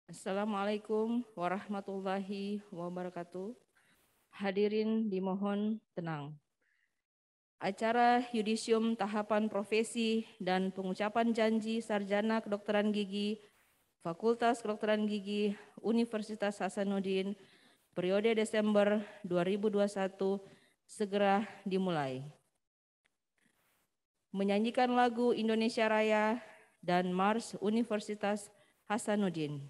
Assalamualaikum warahmatullahi wabarakatuh. Hadirin dimohon tenang. Acara yudisium tahapan profesi dan pengucapan janji sarjana kedokteran gigi Fakultas Kedokteran Gigi Universitas Hasanuddin periode Desember 2021 segera dimulai. Menyanyikan lagu Indonesia Raya dan Mars Universitas Hasanuddin.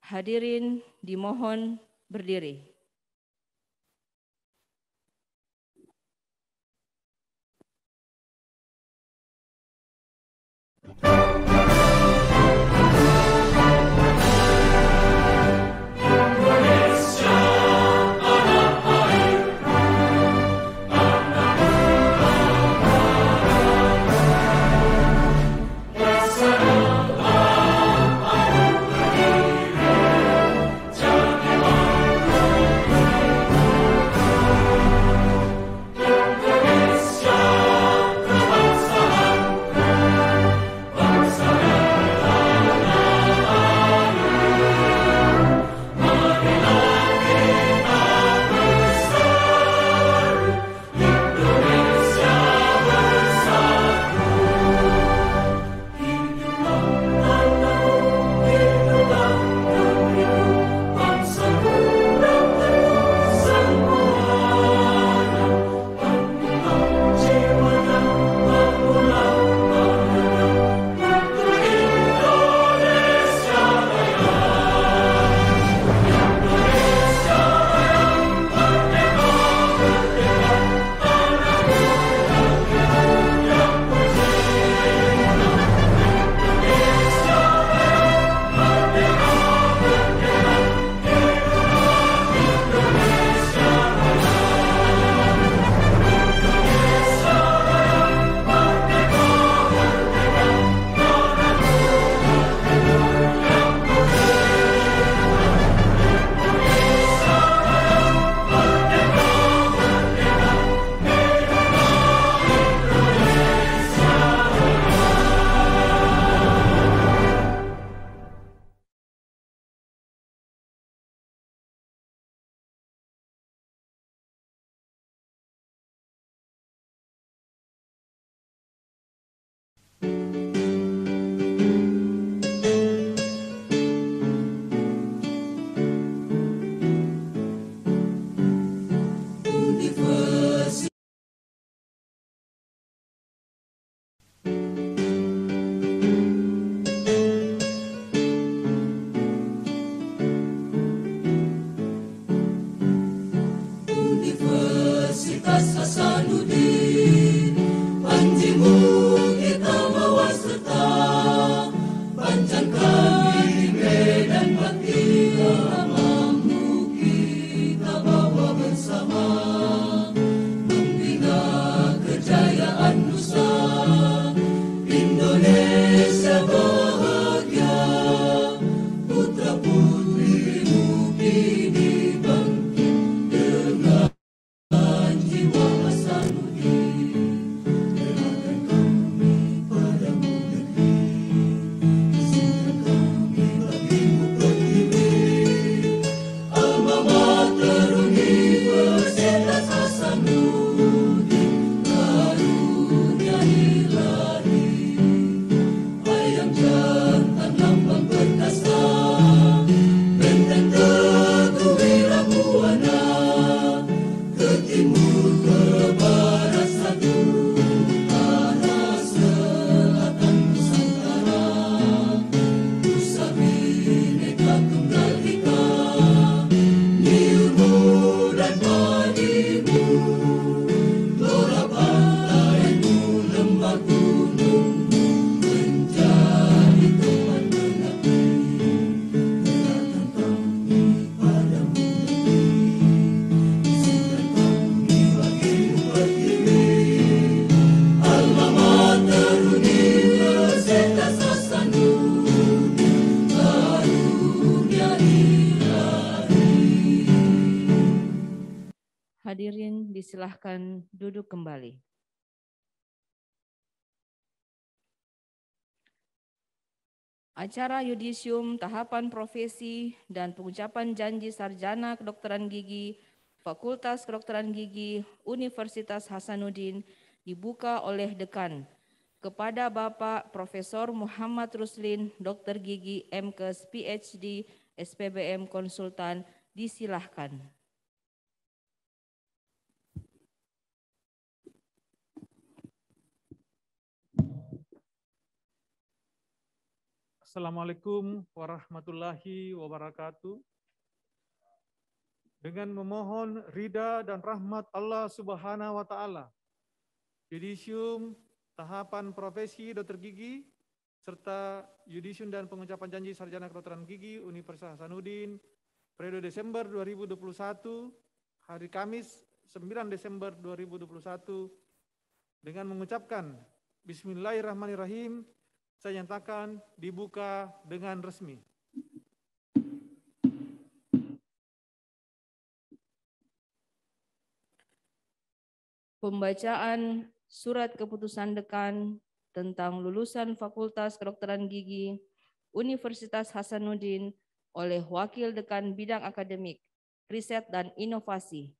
Hadirin dimohon berdiri. Universitas Hasanuddin, panjimu kita bawa serta, panjangkan di medan bakti amamu kita bawa bersama, membina kejayaan nusa, Indonesia bahagia, putra putrimu kini bangkit dengan jiwa Hasanuddin. Serahkan kami padamu negeri, izinkan kami bagimu berdiri, alma mater Universitas Hasanuddin, karunia ilahi, ayam jantan lambang perkasa, benteng teguh Wirabuana, ke timur ke barat satu, arah selatan Nusantara, Nusa Bhinneka Tunggal Ika, ilmu dan padimu, gelora pantaimu, lembah gunungmu, menjadi teman mengabdi. Serahkan kami padamu negeri, izinkan kami bagimu berdiri, alma mater Universitas Hasanuddin, karunia ilahi. Hadirin disilahkan duduk kembali. Acara yudisium tahapan profesi dan pengucapan janji sarjana kedokteran gigi Fakultas Kedokteran Gigi Universitas Hasanuddin dibuka oleh Dekan kepada Bapak Profesor Muhammad Ruslin, Dr. Gigi MKes PhD SPBM Konsultan, disilahkan. Assalamualaikum warahmatullahi wabarakatuh. Dengan memohon ridha dan rahmat Allah Subhanahu wa Ta'ala, yudisium tahapan profesi dokter gigi serta yudisium dan pengucapan janji sarjana kedokteran gigi Universitas Hasanuddin periode Desember 2021 hari Kamis 9 Desember 2021 dengan mengucapkan Bismillahirrahmanirrahim, saya nyatakan dibuka dengan resmi. Pembacaan surat keputusan Dekan tentang lulusan Fakultas Kedokteran Gigi Universitas Hasanuddin oleh Wakil Dekan Bidang Akademik, Riset dan Inovasi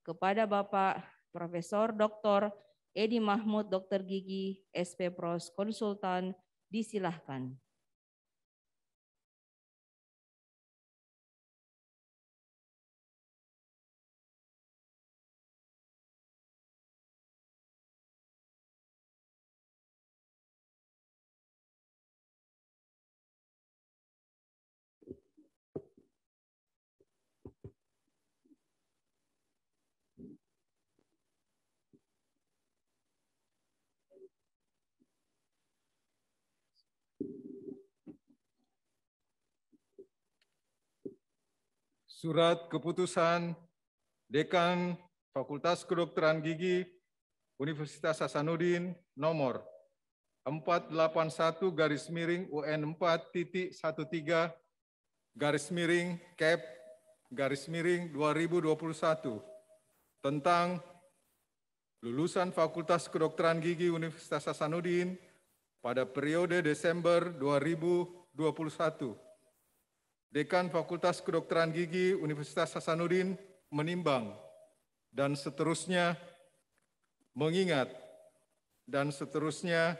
kepada Bapak Profesor Dr. Edi Mahmud Dr. Gigi SP Pros Konsultan, disilahkan. Surat keputusan Dekan Fakultas Kedokteran Gigi Universitas Hasanuddin nomor 481/13/Cap/2021 tentang lulusan Fakultas Kedokteran Gigi Universitas Hasanuddin pada periode Desember 2021. Dekan Fakultas Kedokteran Gigi Universitas Hasanuddin menimbang dan seterusnya, mengingat dan seterusnya,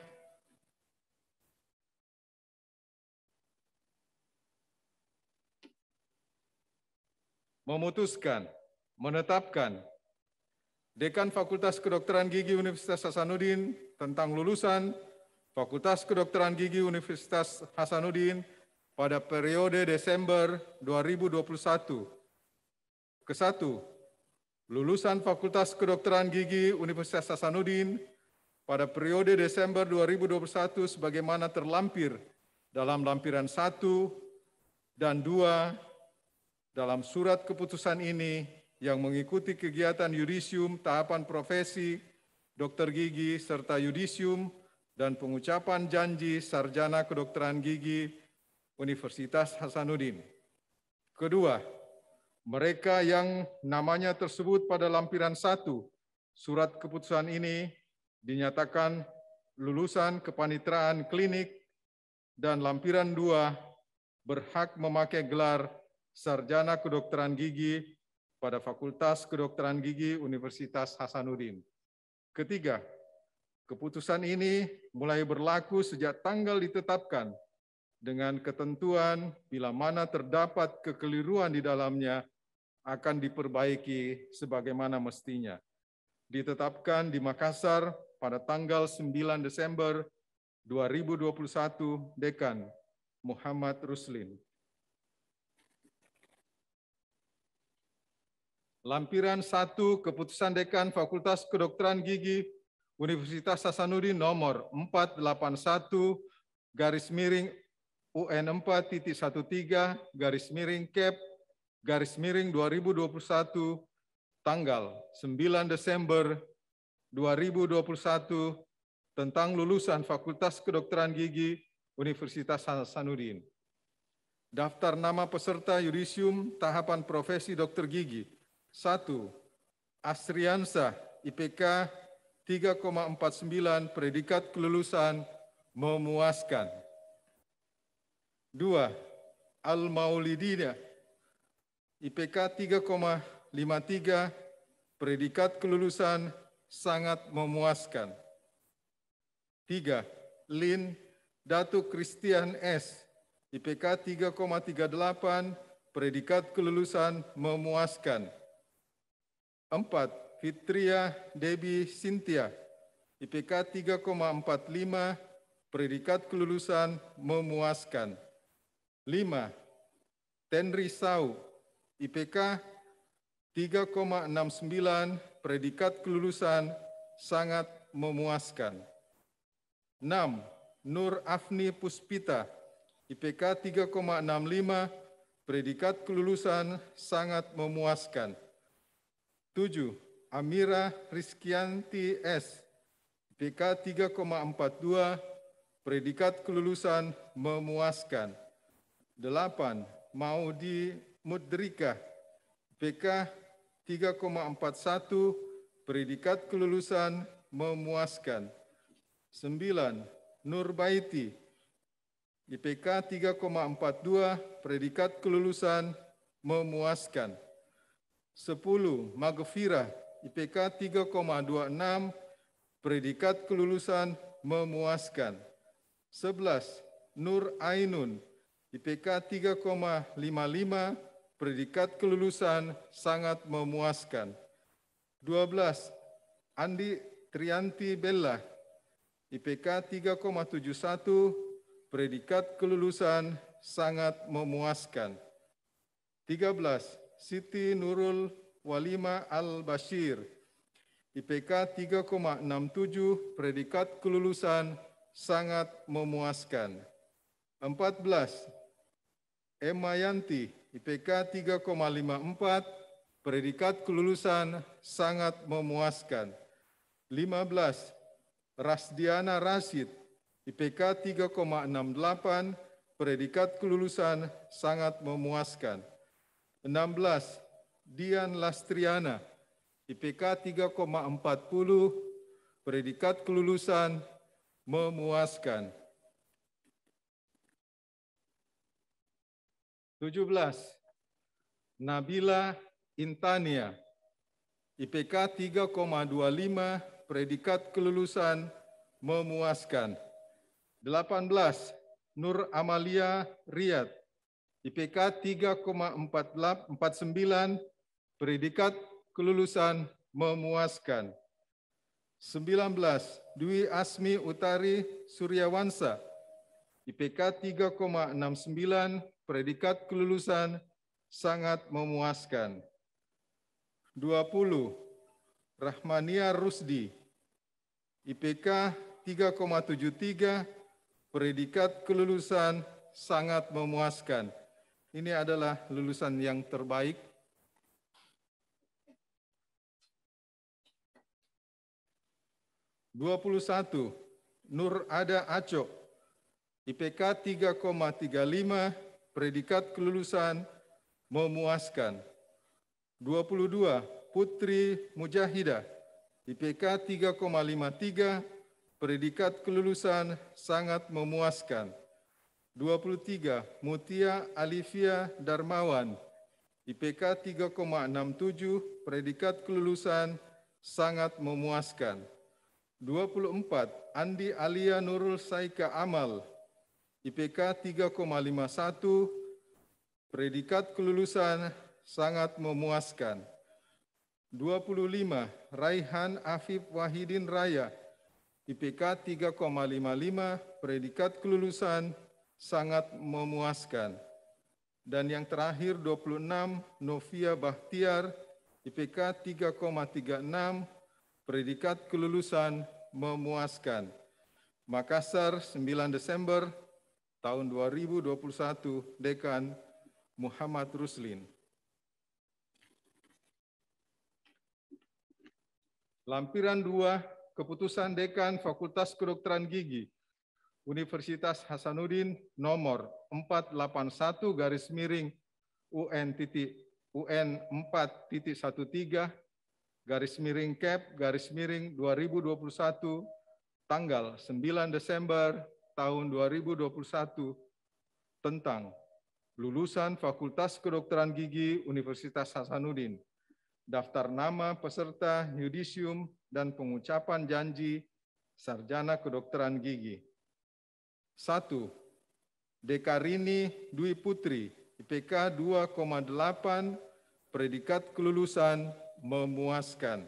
memutuskan, menetapkan Dekan Fakultas Kedokteran Gigi Universitas Hasanuddin tentang lulusan Fakultas Kedokteran Gigi Universitas Hasanuddin pada periode Desember 2021. Kesatu, lulusan Fakultas Kedokteran Gigi Universitas Hasanuddin pada periode Desember 2021 sebagaimana terlampir dalam lampiran 1 dan 2 dalam surat keputusan ini yang mengikuti kegiatan yudisium tahapan profesi dokter gigi serta yudisium dan pengucapan janji sarjana kedokteran gigi Universitas Hasanuddin. Kedua, mereka yang namanya tersebut pada lampiran 1 surat keputusan ini dinyatakan lulusan kepanitraan klinik dan lampiran 2 berhak memakai gelar sarjana kedokteran gigi pada Fakultas Kedokteran Gigi Universitas Hasanuddin. Ketiga, keputusan ini mulai berlaku sejak tanggal ditetapkan dengan ketentuan bila mana terdapat kekeliruan di dalamnya akan diperbaiki sebagaimana mestinya. Ditetapkan di Makassar pada tanggal 9 Desember 2021, Dekan Muhammad Ruslin. Lampiran 1 Keputusan Dekan Fakultas Kedokteran Gigi Universitas Hasanuddin nomor 481/UN4.13/Cap/2021 tanggal 9 Desember 2021 tentang lulusan Fakultas Kedokteran Gigi Universitas Hasanuddin. Daftar nama peserta yudisium tahapan profesi dokter gigi. 1. Asriansah, IPK 3,49, predikat kelulusan memuaskan. 2. Al-Maulidiyah, IPK 3,53, predikat kelulusan sangat memuaskan. 3. Lin Datuk Christian S, IPK 3,38, predikat kelulusan memuaskan. 4. Fitria Debbie Cynthia, IPK 3,45, predikat kelulusan memuaskan. 5. Tenri Sau, IPK 3,69, predikat kelulusan sangat memuaskan. 6. Nur Afni Puspita, IPK 3,65, predikat kelulusan sangat memuaskan. 7. Amira Rizkianti S, IPK 3,42, predikat kelulusan memuaskan. 8. Maudi Mudrika, IPK 3,41, predikat kelulusan memuaskan. 9. Nur Baiti, IPK 3,42, predikat kelulusan memuaskan. 10. Maghfirah, IPK 3,26, predikat kelulusan memuaskan. 11. Nur Ainun, IPK 3,55, predikat kelulusan sangat memuaskan. 12. Andi Trianti Bella, IPK 3,71, predikat kelulusan sangat memuaskan. 13. Siti Nurul Walima Al-Bashir, IPK 3,67, predikat kelulusan sangat memuaskan. 14. Emma Yanti, IPK 3,54, predikat kelulusan sangat memuaskan. 15. Rasdiana Rashid, IPK 3,68, predikat kelulusan sangat memuaskan. 16. Dian Lastriana, IPK 3,40, predikat kelulusan memuaskan. 17. Nabila Intania, IPK 3,25, predikat kelulusan memuaskan. 18. Nur Amalia Riyad, IPK 3,49, predikat kelulusan memuaskan. 19. Dwi Asmi Utari Suryawansa, IPK 3,69, predikat kelulusan sangat memuaskan. 20. Rahmania Rusdi, IPK 3,73, predikat kelulusan sangat memuaskan. Ini adalah lulusan yang terbaik. (21) Nur Ada Acok, IPK 3,35, predikat kelulusan memuaskan. 22. Putri Mujahidah, IPK 3,53, predikat kelulusan sangat memuaskan. 23. Mutia Alivia Darmawan, IPK 3,67, predikat kelulusan sangat memuaskan. 24. Andi Alia Nurul Saika Amal, IPK 3,51, predikat kelulusan sangat memuaskan. 25. Raihan Afif Wahidin Raya, IPK 3,55, predikat kelulusan sangat memuaskan. Dan yang terakhir 26. Novia Bahtiar, IPK 3,36, predikat kelulusan memuaskan. Makassar, 9 Desember tahun 2021, Dekan Muhammad Ruslin. Lampiran 2, Keputusan Dekan Fakultas Kedokteran Gigi, Universitas Hasanuddin nomor 481-4.13/Cap/2021 tanggal 9 Desember tahun 2021 tentang lulusan Fakultas Kedokteran Gigi Universitas Hasanuddin. Daftar nama peserta yudisium dan pengucapan janji sarjana kedokteran gigi. 1. Dekarini Dwi Putri, IPK 2,8, predikat kelulusan memuaskan.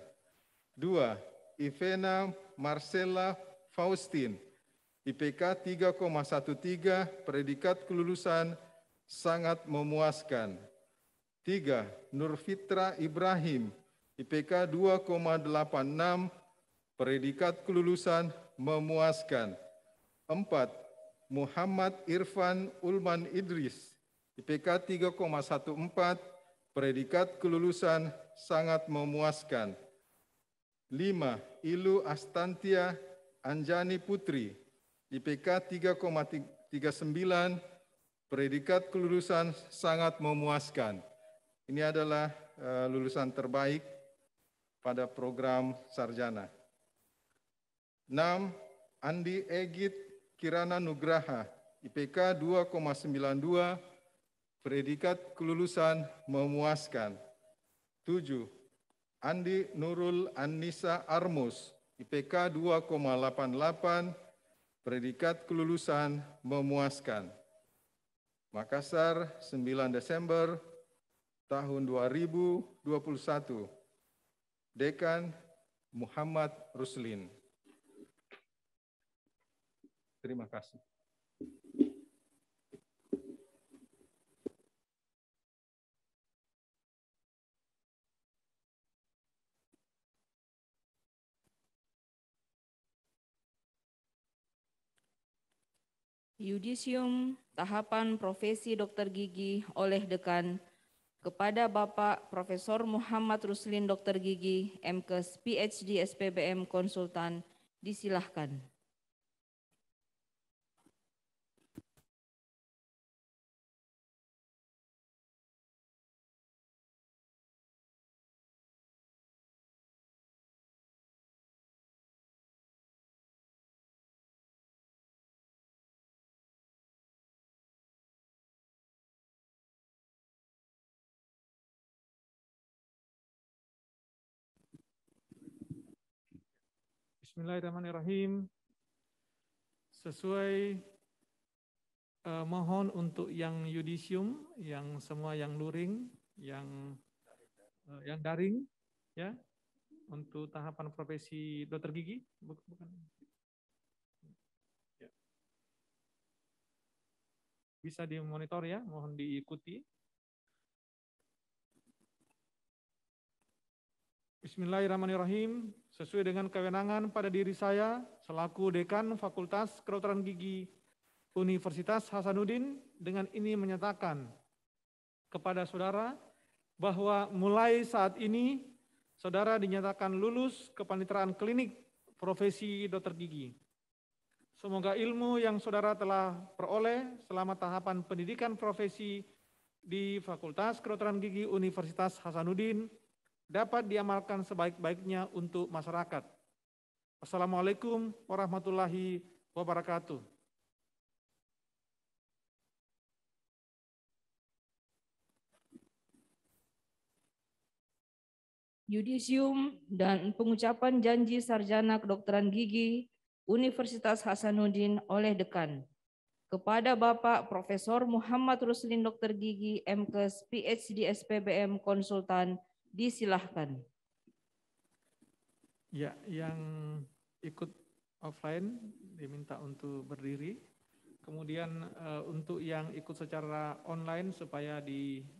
2. Ivena Marcella Faustin, IPK 3,13, predikat kelulusan sangat memuaskan. 3. Nurfitra Ibrahim, IPK 2,86, predikat kelulusan memuaskan. 4. Muhammad Irfan Ulman Idris, IPK 3,14, predikat kelulusan sangat memuaskan. 5. Ilu Astantia Anjani Putri, IPK 3,39, predikat kelulusan sangat memuaskan. Ini adalah lulusan terbaik pada program sarjana. 6. Andi Egit Kirana Nugraha, IPK 2,92, predikat kelulusan memuaskan. 7. Andi Nurul Anissa Armus, IPK 2,88, predikat kelulusan memuaskan. Makassar, 9 Desember tahun 2021. Dekan Muhammad Ruslin. Terima kasih. Yudisium tahapan profesi dokter gigi oleh dekan kepada Bapak Profesor Muhammad Ruslin Dokter Gigi, MKes, PhD, SPBM, Konsultan, disilahkan. Bismillahirrahmanirrahim. Sesuai mohon untuk yang yudisium, yang semua yang luring, yang daring, ya, untuk tahapan profesi dokter gigi, bukan. Ya. Bisa dimonitor ya, mohon diikuti. Bismillahirrahmanirrahim. Sesuai dengan kewenangan pada diri saya selaku Dekan Fakultas Kedokteran Gigi Universitas Hasanuddin, dengan ini menyatakan kepada saudara bahwa mulai saat ini saudara dinyatakan lulus kepaniteraan klinik profesi dokter gigi. Semoga ilmu yang saudara telah peroleh selama tahapan pendidikan profesi di Fakultas Kedokteran Gigi Universitas Hasanuddin dapat diamalkan sebaik-baiknya untuk masyarakat. Assalamualaikum warahmatullahi wabarakatuh. Yudisium dan pengucapan janji sarjana kedokteran gigi Universitas Hasanuddin oleh dekan kepada Bapak Profesor Muhammad Ruslin Dokter Gigi, MKes, PhD, SPBM, Konsultan, disilahkan. Ya, yang ikut offline diminta untuk berdiri. Kemudian untuk yang ikut secara online supaya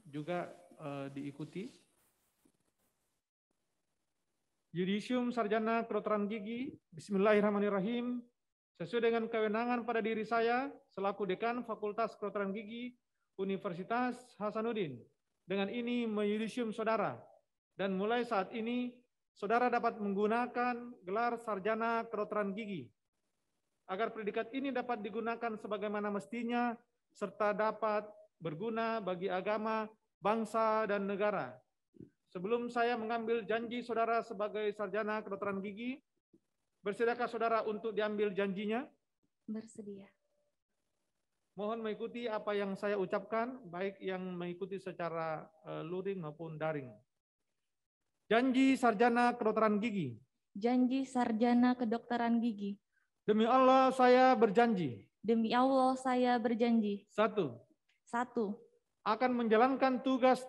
juga diikuti. Yudisium Sarjana Kedokteran Gigi, Bismillahirrahmanirrahim. Sesuai dengan kewenangan pada diri saya selaku Dekan Fakultas Kedokteran Gigi Universitas Hasanuddin, dengan ini meyudisium saudara, dan mulai saat ini saudara dapat menggunakan gelar sarjana kedokteran gigi agar predikat ini dapat digunakan sebagaimana mestinya serta dapat berguna bagi agama, bangsa, dan negara. Sebelum saya mengambil janji saudara sebagai sarjana kedokteran gigi, bersediakah saudara untuk diambil janjinya? Bersedia. Mohon mengikuti apa yang saya ucapkan, baik yang mengikuti secara luring maupun daring. Janji sarjana kedokteran gigi. Janji sarjana kedokteran gigi. Demi Allah saya berjanji. Demi Allah saya berjanji. 1. 1. Akan menjalankan tugas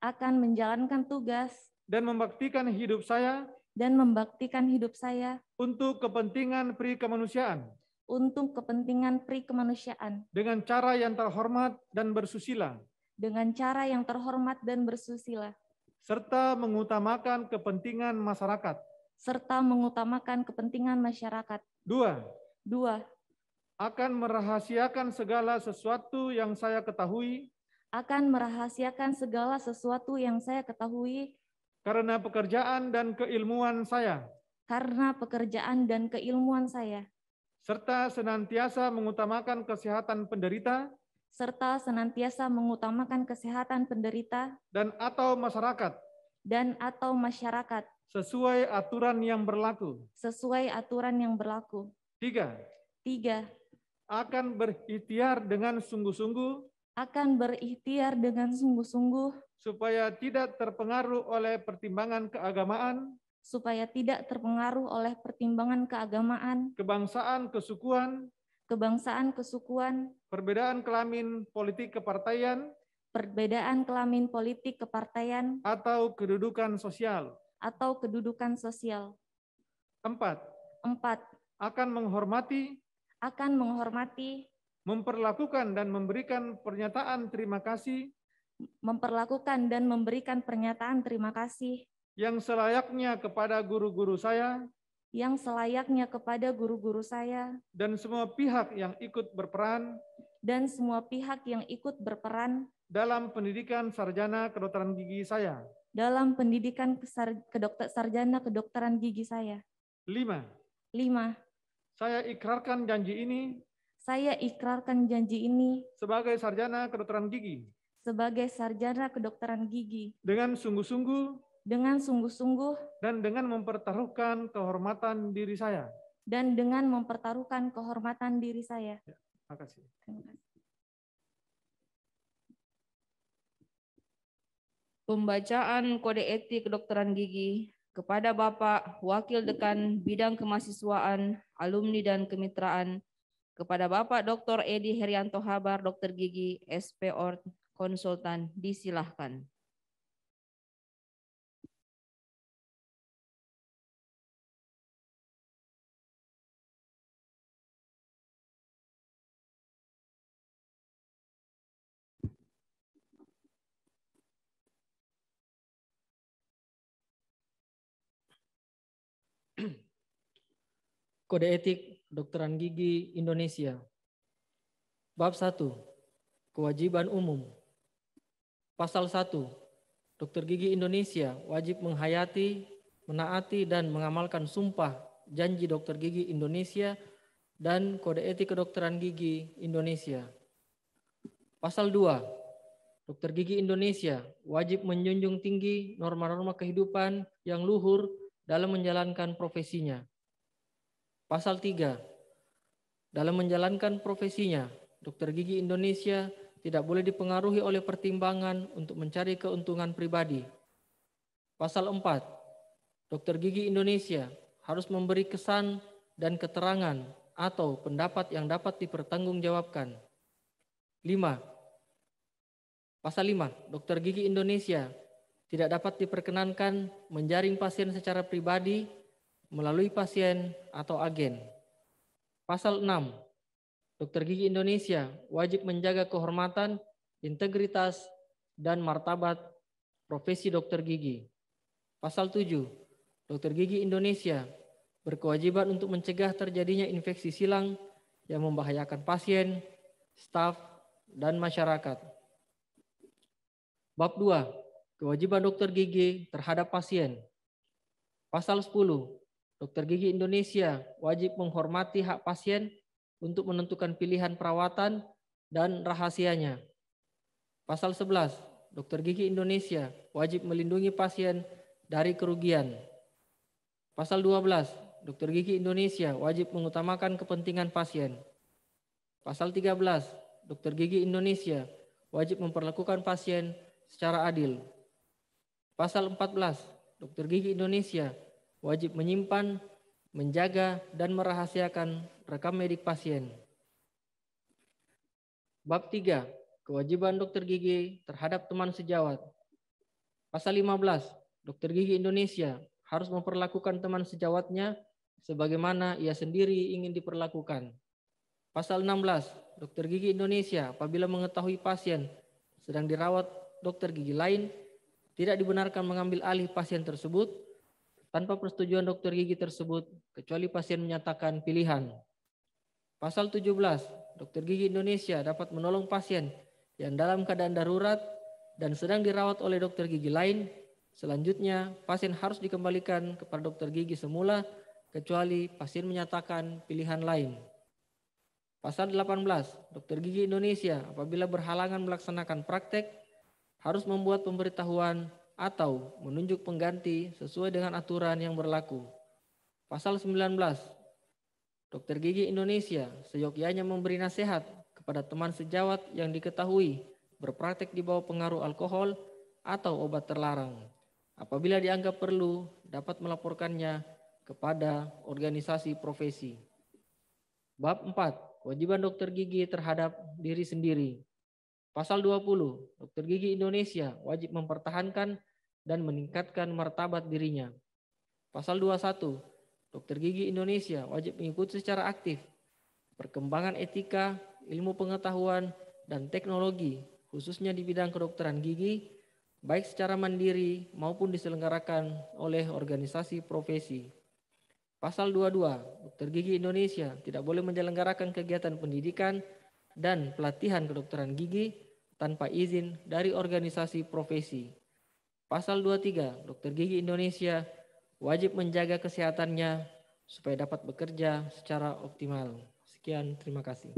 Akan menjalankan tugas dan membaktikan hidup saya dan membaktikan hidup saya untuk kepentingan pri kemanusiaan untuk kepentingan pri kemanusiaan dengan cara yang terhormat dan bersusila, dengan cara yang terhormat dan bersusila, serta mengutamakan kepentingan masyarakat. serta mengutamakan kepentingan masyarakat. 2. 2. Akan merahasiakan segala sesuatu yang saya ketahui Akan merahasiakan segala sesuatu yang saya ketahui karena pekerjaan dan keilmuan saya, karena pekerjaan dan keilmuan saya, serta senantiasa mengutamakan kesehatan penderita serta senantiasa mengutamakan kesehatan penderita dan atau masyarakat dan atau masyarakat sesuai aturan yang berlaku. sesuai aturan yang berlaku. 3. 3. Akan berikhtiar dengan sungguh-sungguh Akan berikhtiar dengan sungguh-sungguh supaya tidak terpengaruh oleh pertimbangan keagamaan, supaya tidak terpengaruh oleh pertimbangan keagamaan, kebangsaan, kesukuan, kebangsaan, kesukuan, perbedaan kelamin politik kepartaian, perbedaan kelamin politik kepartaian, atau kedudukan sosial. atau kedudukan sosial. 4. 4. Akan menghormati, Akan menghormati, memperlakukan dan memberikan pernyataan terima kasih memperlakukan dan memberikan pernyataan terima kasih yang selayaknya kepada guru-guru saya yang selayaknya kepada guru-guru saya dan semua pihak yang ikut berperan dan semua pihak yang ikut berperan dalam pendidikan sarjana kedokteran gigi saya. dalam pendidikan sarjana kedokteran gigi saya. 5. 5. Saya ikrarkan janji ini Saya ikrarkan janji ini sebagai sarjana kedokteran gigi sebagai sarjana kedokteran gigi dengan sungguh-sungguh dengan sungguh-sungguh dan dengan mempertaruhkan kehormatan diri saya. dan dengan mempertaruhkan kehormatan diri saya. Terima kasih. Terima kasih. Pembacaan Kode Etik Kedokteran Gigi kepada Bapak Wakil Dekan Bidang Kemahasiswaan, Alumni dan Kemitraan, kepada Bapak Dr. Edi Herianto Habar, Dokter Gigi, SP Ort, Konsultan, disilahkan. Kode Etik Kedokteran Gigi Indonesia. Bab 1. Kewajiban umum. Pasal 1. Dokter Gigi Indonesia wajib menghayati, menaati dan mengamalkan sumpah janji Dokter Gigi Indonesia dan Kode Etik Kedokteran Gigi Indonesia. Pasal 2. Dokter Gigi Indonesia wajib menjunjung tinggi norma-norma kehidupan yang luhur dalam menjalankan profesinya. Pasal 3. Dalam menjalankan profesinya, Dokter Gigi Indonesia tidak boleh dipengaruhi oleh pertimbangan untuk mencari keuntungan pribadi. Pasal 4. Dokter Gigi Indonesia harus memberi kesan dan keterangan atau pendapat yang dapat dipertanggungjawabkan. 5. Pasal 5. Dokter Gigi Indonesia tidak dapat diperkenankan menjaring pasien secara pribadi melalui pasien atau agen. Pasal 6. Dokter Gigi Indonesia wajib menjaga kehormatan, integritas, dan martabat profesi dokter gigi. Pasal 7. Dokter Gigi Indonesia berkewajiban untuk mencegah terjadinya infeksi silang yang membahayakan pasien, staf, dan masyarakat. Bab 2. Kewajiban dokter gigi terhadap pasien. Pasal 10. Dokter Gigi Indonesia wajib menghormati hak pasien untuk menentukan pilihan perawatan dan rahasianya. Pasal 11. Dokter Gigi Indonesia wajib melindungi pasien dari kerugian. Pasal 12. Dokter Gigi Indonesia wajib mengutamakan kepentingan pasien. Pasal 13, Dokter Gigi Indonesia wajib memperlakukan pasien secara adil. Pasal 14, Dokter Gigi Indonesia wajib menyimpan, menjaga, dan merahasiakan rekam medik pasien. Bab 3, kewajiban dokter gigi terhadap teman sejawat. Pasal 15, Dokter Gigi Indonesia harus memperlakukan teman sejawatnya sebagaimana ia sendiri ingin diperlakukan. Pasal 16, Dokter Gigi Indonesia apabila mengetahui pasien sedang dirawat dokter gigi lain, tidak dibenarkan mengambil alih pasien tersebut tanpa persetujuan dokter gigi tersebut, kecuali pasien menyatakan pilihan. Pasal 17, Dokter Gigi Indonesia dapat menolong pasien yang dalam keadaan darurat dan sedang dirawat oleh dokter gigi lain. Selanjutnya, pasien harus dikembalikan kepada dokter gigi semula, kecuali pasien menyatakan pilihan lain. Pasal 18, Dokter Gigi Indonesia apabila berhalangan melaksanakan praktek, harus membuat pemberitahuan atau menunjuk pengganti sesuai dengan aturan yang berlaku. Pasal 19, Dokter Gigi Indonesia seyogyanya memberi nasihat kepada teman sejawat yang diketahui berpraktek di bawah pengaruh alkohol atau obat terlarang. Apabila dianggap perlu, dapat melaporkannya kepada organisasi profesi. Bab 4, kewajiban dokter gigi terhadap diri sendiri. Pasal 20, Dokter Gigi Indonesia wajib mempertahankan dan meningkatkan martabat dirinya. Pasal 21, Dokter Gigi Indonesia wajib mengikuti secara aktif perkembangan etika, ilmu pengetahuan, dan teknologi, khususnya di bidang kedokteran gigi, baik secara mandiri maupun diselenggarakan oleh organisasi profesi. Pasal 22, Dokter Gigi Indonesia tidak boleh menyelenggarakan kegiatan pendidikan dan pelatihan kedokteran gigi tanpa izin dari organisasi profesi. Pasal 23, Dokter Gigi Indonesia wajib menjaga kesehatannya supaya dapat bekerja secara optimal. Sekian, terima kasih.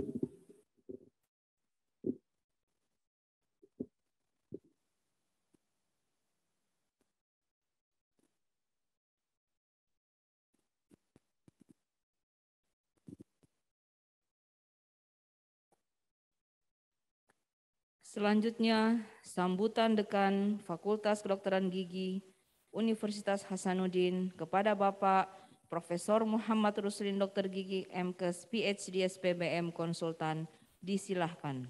Selanjutnya, sambutan Dekan Fakultas Kedokteran Gigi Universitas Hasanuddin kepada Bapak Profesor Muhammad Rusdin Dr. Gigi MKes PhD SPBM Konsultan, disilahkan.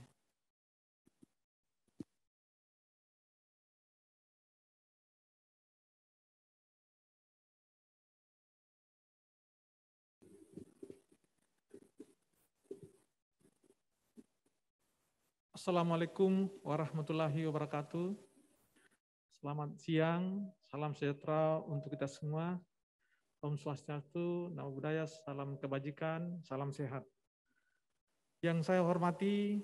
Assalamualaikum warahmatullahi wabarakatuh. Selamat siang, salam sejahtera untuk kita semua. Om Swastiastu, Namo Buddhaya, salam kebajikan, salam sehat. Yang saya hormati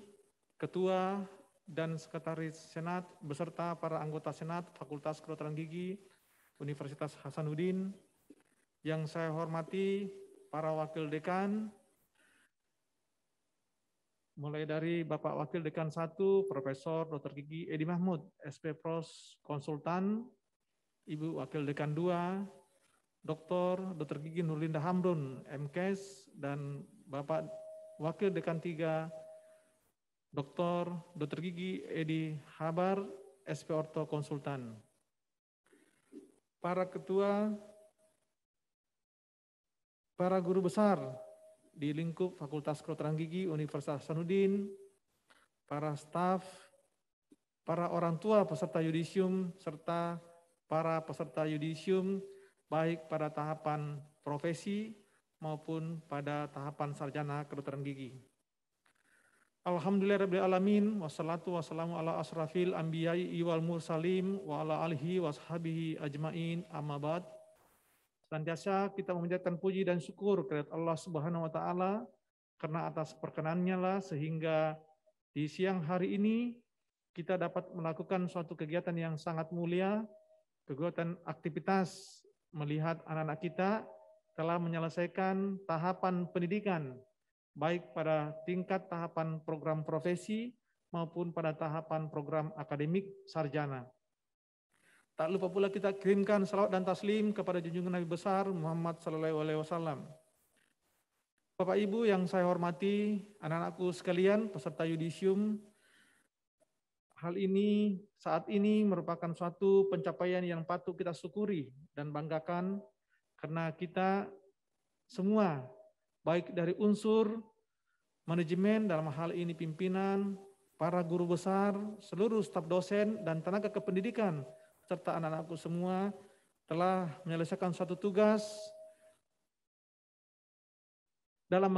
Ketua dan Sekretaris Senat beserta para anggota Senat Fakultas Kedokteran Gigi Universitas Hasanuddin. Yang saya hormati para Wakil Dekan, mulai dari Bapak Wakil Dekan 1, Profesor Dr. Gigi Edi Mahmud, SP Pros Konsultan, Ibu Wakil Dekan 2, Dr. Gigi Nurlinda Hamdun, MKes, dan Bapak Wakil Dekan 3, Dr. Gigi Edi Habar, SP Orto Konsultan. Para ketua, para guru besar di lingkup Fakultas Kedokteran Gigi Universitas Hasanuddin, para staf, para orang tua peserta yudisium, serta para peserta yudisium baik pada tahapan profesi maupun pada tahapan sarjana kedokteran gigi. Alhamdulillahirabbil alamin, wassalatu wassalamu ala asrafil anbiya'i wal mursalim wa ala alihi washabihi ajmain, amma ba'd. Senantiasa kita memanjatkan puji dan syukur kepada Allah Subhanahu wa taala karena atas perkenannya lah sehingga di siang hari ini kita dapat melakukan suatu kegiatan yang sangat mulia, kegiatan aktivitas melihat anak-anak kita telah menyelesaikan tahapan pendidikan, baik pada tingkat tahapan program profesi maupun pada tahapan program akademik sarjana. Tak lupa pula kita kirimkan salawat dan taslim kepada junjungan Nabi besar Muhammad SAW. Bapak Ibu yang saya hormati, anak-anakku sekalian, peserta yudisium, hal ini saat ini merupakan suatu pencapaian yang patut kita syukuri dan banggakan karena kita semua, baik dari unsur manajemen dalam hal ini pimpinan, para guru besar, seluruh staf dosen dan tenaga kependidikan, serta anak-anakku semua telah menyelesaikan suatu tugas dalam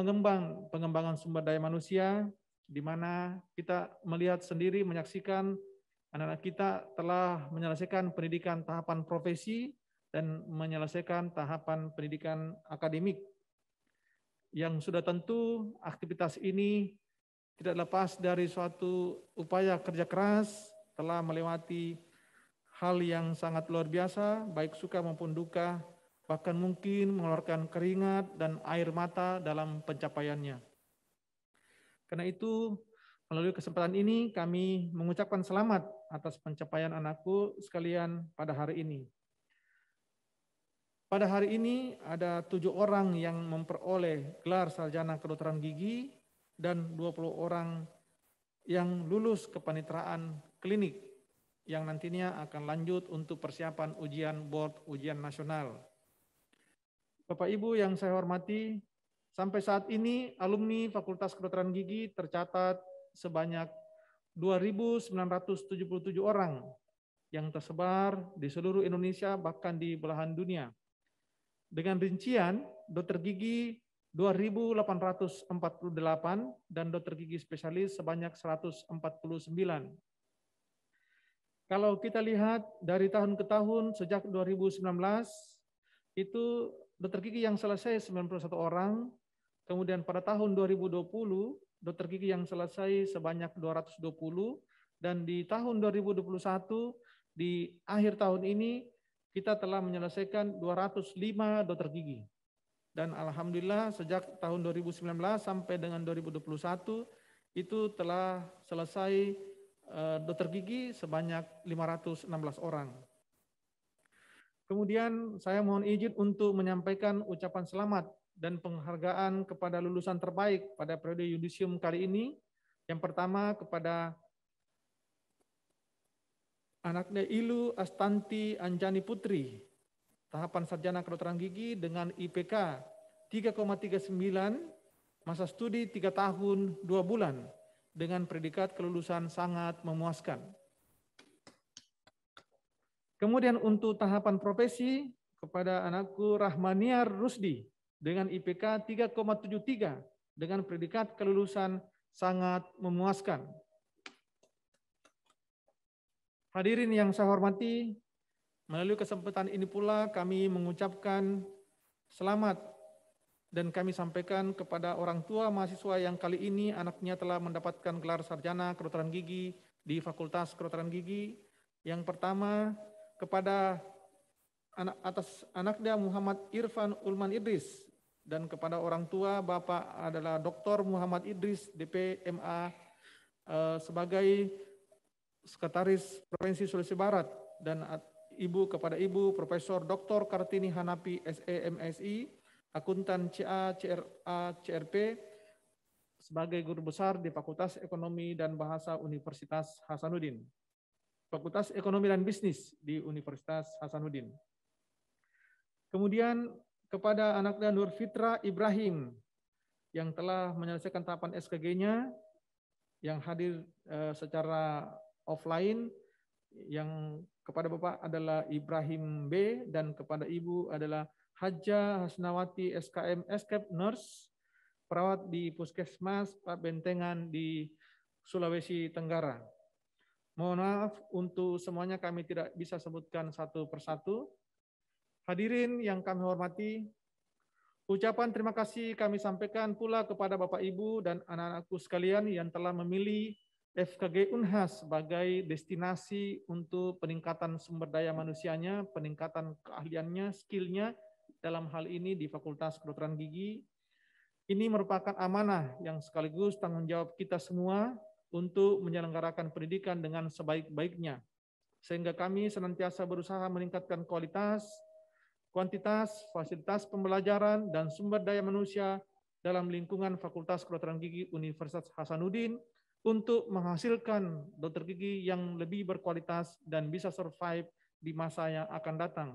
pengembangan sumber daya manusia, di mana kita melihat sendiri, menyaksikan anak-anak kita telah menyelesaikan pendidikan tahapan profesi dan menyelesaikan tahapan pendidikan akademik. Yang sudah tentu aktivitas ini tidak lepas dari suatu upaya kerja keras, telah melewati hal yang sangat luar biasa, baik suka maupun duka, bahkan mungkin mengeluarkan keringat dan air mata dalam pencapaiannya. Karena itu, melalui kesempatan ini kami mengucapkan selamat atas pencapaian anakku sekalian pada hari ini. Pada hari ini ada 7 orang yang memperoleh gelar sarjana kedokteran gigi dan 20 orang yang lulus kepaniteraan klinik yang nantinya akan lanjut untuk persiapan ujian board ujian nasional. Bapak Ibu yang saya hormati, sampai saat ini alumni Fakultas Kedokteran Gigi tercatat sebanyak 2.977 orang yang tersebar di seluruh Indonesia bahkan di belahan dunia. Dengan rincian dokter gigi 2.848 dan dokter gigi spesialis sebanyak 149. Kalau kita lihat dari tahun ke tahun sejak 2019 itu dokter gigi yang selesai 91 orang, kemudian pada tahun 2020 dokter gigi yang selesai sebanyak 220 dan di tahun 2021 di akhir tahun ini kita telah menyelesaikan 205 dokter gigi. Dan alhamdulillah sejak tahun 2019 sampai dengan 2021 itu telah selesai dokter gigi sebanyak 516 orang. Kemudian saya mohon izin untuk menyampaikan ucapan selamat dan penghargaan kepada lulusan terbaik pada periode yudisium kali ini. Yang pertama kepada anaknya Ilu Astanti Anjani Putri, tahapan sarjana kedokteran gigi dengan IPK 3,39, masa studi 3 tahun 2 bulan, dengan predikat kelulusan sangat memuaskan. Kemudian untuk tahapan profesi kepada anakku Rahmaniar Rusdi dengan IPK 3,73 dengan predikat kelulusan sangat memuaskan. Hadirin yang saya hormati, melalui kesempatan ini pula kami mengucapkan selamat dan kami sampaikan kepada orang tua mahasiswa yang kali ini anaknya telah mendapatkan gelar sarjana kedokteran gigi di Fakultas Kedokteran Gigi. Yang pertama kepada atas anaknya Muhammad Irfan Ulman Idris dan kepada orang tua Bapak adalah Dr. Muhammad Idris DP MA sebagai Sekretaris Provinsi Sulawesi Barat dan Ibu kepada Ibu Profesor Dr. Kartini Hanapi SE MSI Akuntan CA CRA CRP sebagai guru besar di Fakultas Ekonomi dan Bahasa Universitas Hasanuddin. Fakultas Ekonomi dan Bisnis di Universitas Hasanuddin. Kemudian kepada anaknya Nur Fitra Ibrahim yang telah menyelesaikan tahapan SKG-nya, yang hadir secara offline, yang kepada Bapak adalah Ibrahim B dan kepada Ibu adalah Haja Hasnawati SKM Escape Nurse, perawat di Puskesmas Pak Bentengan di Sulawesi Tenggara. Mohon maaf untuk semuanya kami tidak bisa sebutkan satu persatu. Hadirin yang kami hormati, ucapan terima kasih kami sampaikan pula kepada Bapak Ibu dan anak-anakku sekalian yang telah memilih FKG Unhas sebagai destinasi untuk peningkatan sumber daya manusianya, peningkatan keahliannya, skillnya dalam hal ini di Fakultas Kedokteran Gigi. Ini merupakan amanah yang sekaligus tanggung jawab kita semua untuk menyelenggarakan pendidikan dengan sebaik-baiknya. Sehingga kami senantiasa berusaha meningkatkan kualitas, kuantitas, fasilitas pembelajaran, dan sumber daya manusia dalam lingkungan Fakultas Kedokteran Gigi Universitas Hasanuddin untuk menghasilkan dokter gigi yang lebih berkualitas dan bisa survive di masa yang akan datang.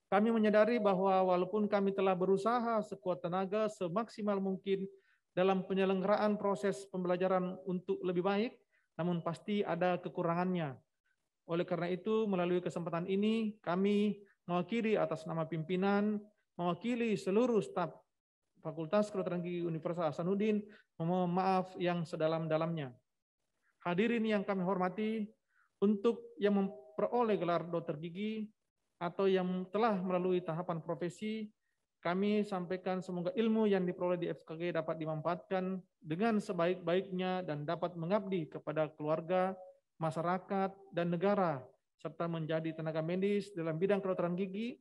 Kami menyadari bahwa walaupun kami telah berusaha sekuat tenaga semaksimal mungkin dalam penyelenggaraan proses pembelajaran untuk lebih baik, namun pasti ada kekurangannya. Oleh karena itu, melalui kesempatan ini, kami mewakili atas nama pimpinan, mewakili seluruh staf Fakultas Kedokteran Gigi Universitas Hasanuddin, memohon maaf yang sedalam-dalamnya. Hadirin yang kami hormati, untuk yang memperoleh gelar dokter gigi atau yang telah melalui tahapan profesi, kami sampaikan semoga ilmu yang diperoleh di FKG dapat dimanfaatkan dengan sebaik-baiknya dan dapat mengabdi kepada keluarga, masyarakat, dan negara, serta menjadi tenaga medis dalam bidang kedokteran gigi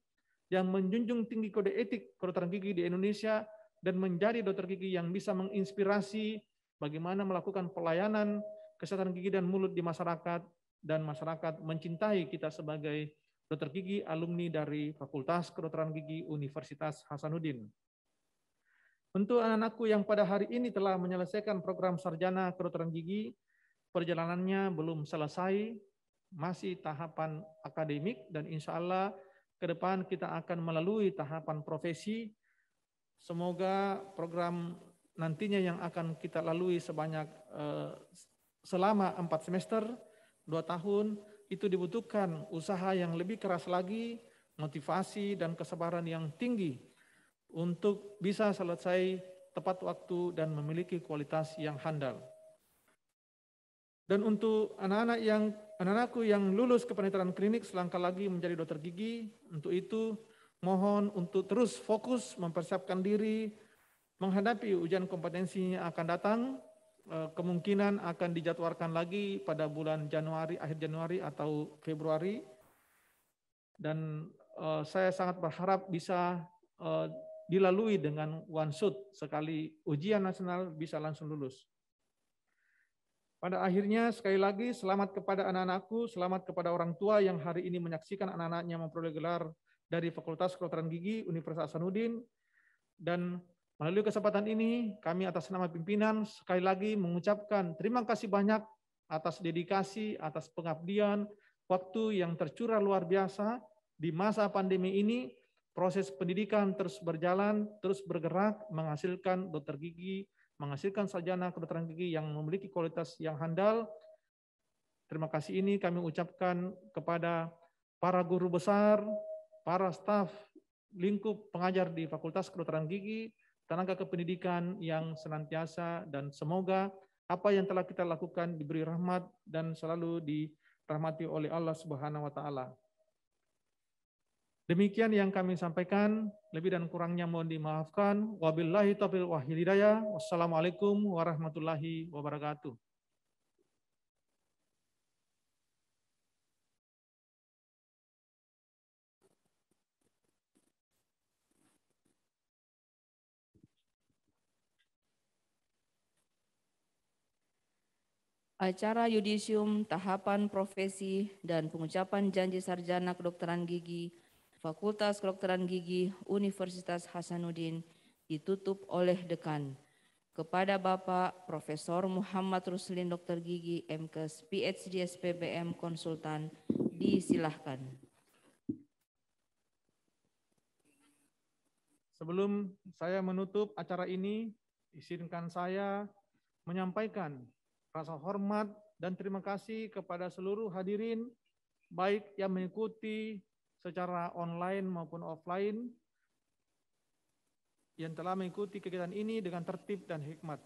yang menjunjung tinggi kode etik kedokteran gigi di Indonesia dan menjadi dokter gigi yang bisa menginspirasi bagaimana melakukan pelayanan kesehatan gigi dan mulut di masyarakat, dan masyarakat mencintai kita sebagai dokter gigi alumni dari Fakultas Kedokteran Gigi Universitas Hasanuddin. Untuk anak-anakku yang pada hari ini telah menyelesaikan program sarjana kedokteran gigi, perjalanannya belum selesai, masih tahapan akademik, dan insya Allah ke depan kita akan melalui tahapan profesi. Semoga program nantinya yang akan kita lalui sebanyak selama 4 semester, 2 tahun, itu dibutuhkan usaha yang lebih keras lagi, motivasi dan kesabaran yang tinggi untuk bisa selesai tepat waktu dan memiliki kualitas yang handal. Dan untuk anak-anakku yang lulus kepenetaran klinik selangkah lagi menjadi dokter gigi, untuk itu mohon untuk terus fokus mempersiapkan diri menghadapi ujian kompetensi yang akan datang. Kemungkinan akan dijadwalkan lagi pada bulan Januari, akhir Januari atau Februari. Dan saya sangat berharap bisa dilalui dengan one shot, sekali ujian nasional bisa langsung lulus. Pada akhirnya sekali lagi selamat kepada anak-anakku, selamat kepada orang tua yang hari ini menyaksikan anak-anaknya memperoleh gelar dari Fakultas Kedokteran Gigi Universitas Hasanuddin. Dan melalui kesempatan ini, kami atas nama pimpinan sekali lagi mengucapkan terima kasih banyak atas dedikasi, atas pengabdian, waktu yang tercurah luar biasa di masa pandemi ini. Proses pendidikan terus berjalan, terus bergerak, menghasilkan dokter gigi, menghasilkan sarjana kedokteran gigi yang memiliki kualitas yang handal. Terima kasih ini kami ucapkan kepada para guru besar, para staf lingkup pengajar di Fakultas Kedokteran Gigi, tenaga kependidikan yang senantiasa, dan semoga apa yang telah kita lakukan diberi rahmat dan selalu dirahmati oleh Allah Subhanahu wa taala. Demikian yang kami sampaikan, lebih dan kurangnya mohon dimaafkan. Wabillahi taufiq wal hidayah. Wassalamualaikum warahmatullahi wabarakatuh. Acara yudisium tahapan profesi dan pengucapan janji sarjana kedokteran gigi Fakultas Kedokteran Gigi Universitas Hasanuddin ditutup oleh Dekan. Kepada Bapak Profesor Muhammad Ruslin Dokter Gigi MKes PhD SPBM Konsultan, disilahkan. Sebelum saya menutup acara ini, izinkan saya menyampaikan rasa hormat dan terima kasih kepada seluruh hadirin, baik yang mengikuti secara online maupun offline, yang telah mengikuti kegiatan ini dengan tertib dan hikmat.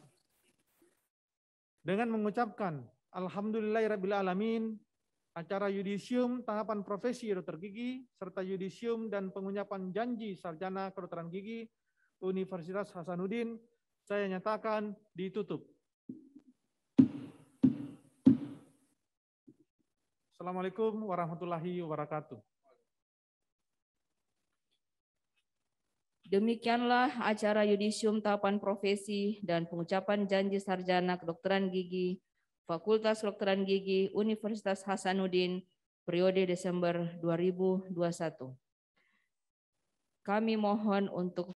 Dengan mengucapkan Alhamdulillahirrabbilalamin, acara yudisium tahapan profesi dokter gigi, serta yudisium dan pengucapan janji sarjana kedokteran gigi Universitas Hasanuddin, saya nyatakan ditutup. Assalamualaikum warahmatullahi wabarakatuh. Demikianlah acara yudisium tahapan profesi dan pengucapan janji sarjana kedokteran gigi Fakultas Kedokteran Gigi Universitas Hasanuddin periode Desember 2021. Kami mohon untuk